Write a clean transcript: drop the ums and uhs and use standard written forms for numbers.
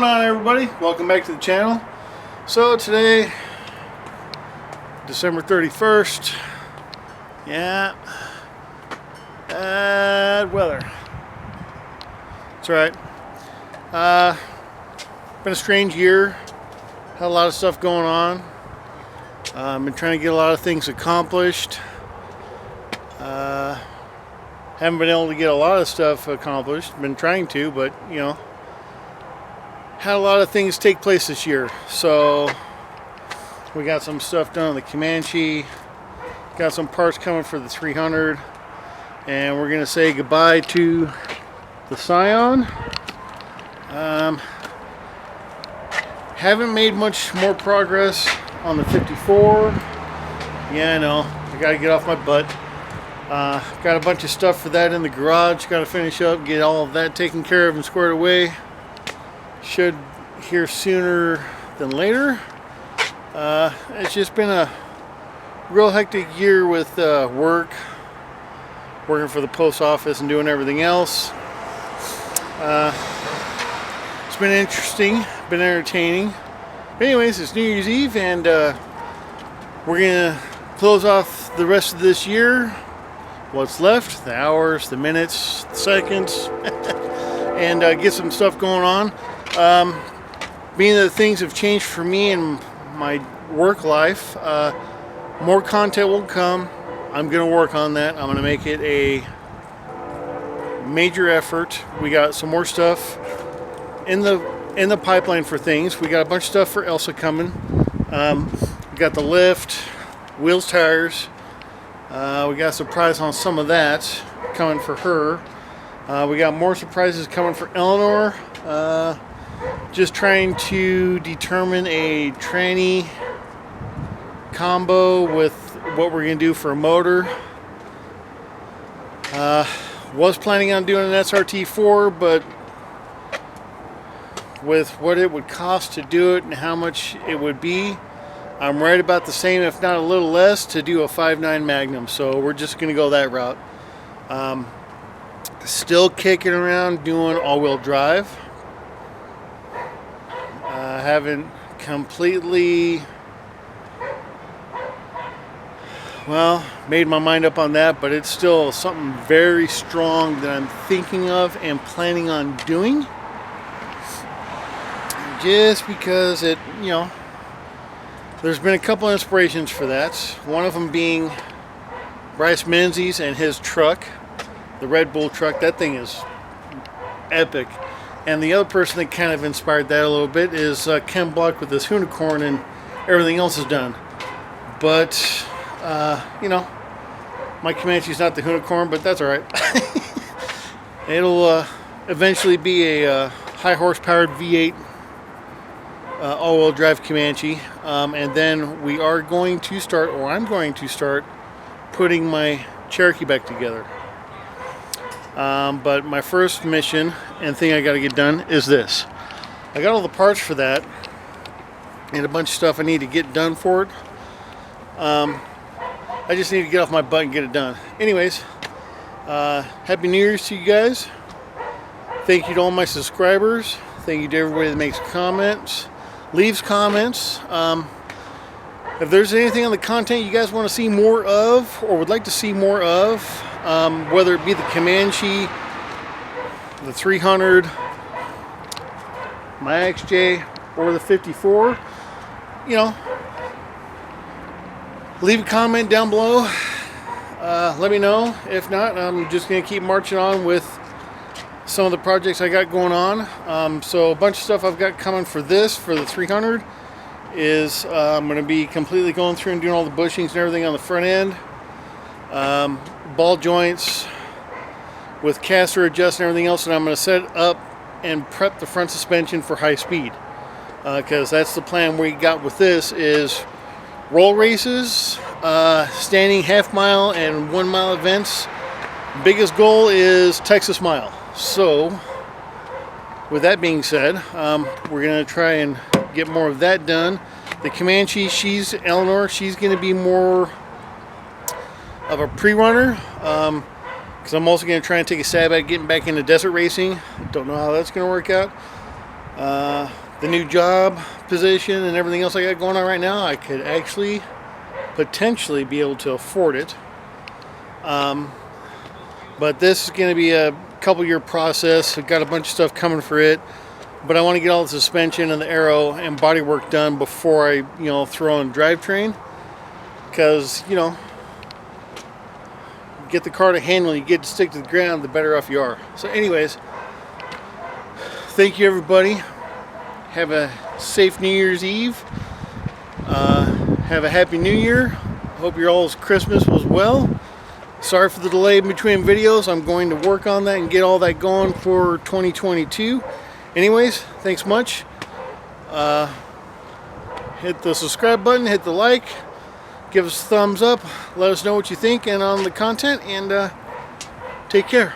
on, everybody? Welcome back to the channel. So today, December 31st, yeah, bad weather. That's right. Been a strange year. Had a lot of stuff going on. Been trying to get a lot of things accomplished. Haven't been able to get a lot of stuff accomplished. Been trying to, but you know, had a lot of things take place this year. So we got some stuff done on the Comanche, got some parts coming for the 300, and we're gonna say goodbye to the Scion. Haven't made much more progress on the 54. Yeah, I know, I gotta get off my butt. Got a bunch of stuff for that in the garage. Got to finish up, get all of that taken care of and squared away. Should hear sooner than later. It's just been a real hectic year with working for the post office and doing everything else. It's been interesting, been entertaining. But anyways, it's New Year's Eve, and we're gonna close off the rest of this year. What's left, the hours, the minutes, the seconds, and get some stuff going on. Being that things have changed for me in my work life, more content will come. I'm going to work on that. I'm going to make it a major effort. We got some more stuff in the pipeline for things. We got a bunch of stuff for Elsa coming. We got the lift, wheels, tires. We got a surprise on some of that coming for her. We got more surprises coming for Eleanor. Just trying to determine a tranny combo with what we're going to do for a motor. Was planning on doing an SRT4, but with what it would cost to do it and how much it would be, I'm right about the same, if not a little less, to do a 5.9 Magnum. So we're just going to go that route. Still kicking around doing all-wheel drive. Haven't completely, well, made my mind up on that, but it's still something very strong that I'm thinking of and planning on doing. Just because it, you know, there's been a couple of inspirations for that. One of them being Bryce Menzies and his truck, the Red Bull truck. That thing is epic. And the other person that kind of inspired that a little bit is Ken Block with this unicorn, and everything else is done. But, you know, my Comanche's not the unicorn, but that's all right. It'll eventually be a high horsepowered V8 all-wheel drive Comanche, and then we are going to start, or I'm going to start, putting my Cherokee back together. But my first mission and thing I got to get done is this. I got all the parts for that and a bunch of stuff I need to get done for it. I just need to get off my butt and get it done. Anyways, Happy New Year's to you guys. Thank you to all my subscribers. Thank you to everybody that makes comments, leaves comments. If there's anything on the content you guys want to see more of or would like to see more of, whether it be the Comanche, the 300, my XJ, or the 54, you know, leave a comment down below. Let me know. If not, I'm just going to keep marching on with some of the projects I got going on. So a bunch of stuff I've got coming for this, for the 300, is I'm going to be completely going through and doing all the bushings and everything on the front end. Ball joints with caster adjust and everything else, and I'm going to set up and prep the front suspension for high speed, because that's the plan we got with this, is roll races, standing half-mile and 1-mile events. Biggest goal is Texas Mile. So with that being said, we're going to try and get more of that done. The Comanche, Eleanor, she's going to be more of a pre-runner, because I'm also going to try and take a stab at getting back into desert racing. Don't know how that's going to work out. the new job position and everything else I got going on right now, I could actually potentially be able to afford it. But this is going to be a couple year process. I've got a bunch of stuff coming for it, but I want to get all the suspension and the aero and body work done before I throw in drivetrain, because get the car to handle, you get to stick to the ground, the better off you are. So anyways, thank you everybody. Have a safe New Year's Eve. Have a happy New Year. Hope your all's Christmas was well. Sorry for the delay in between videos. I'm going to work on that and get all that going for 2022. Anyways, thanks much. Hit the subscribe button, hit the like, give us a thumbs up, let us know what you think and on the content, and take care.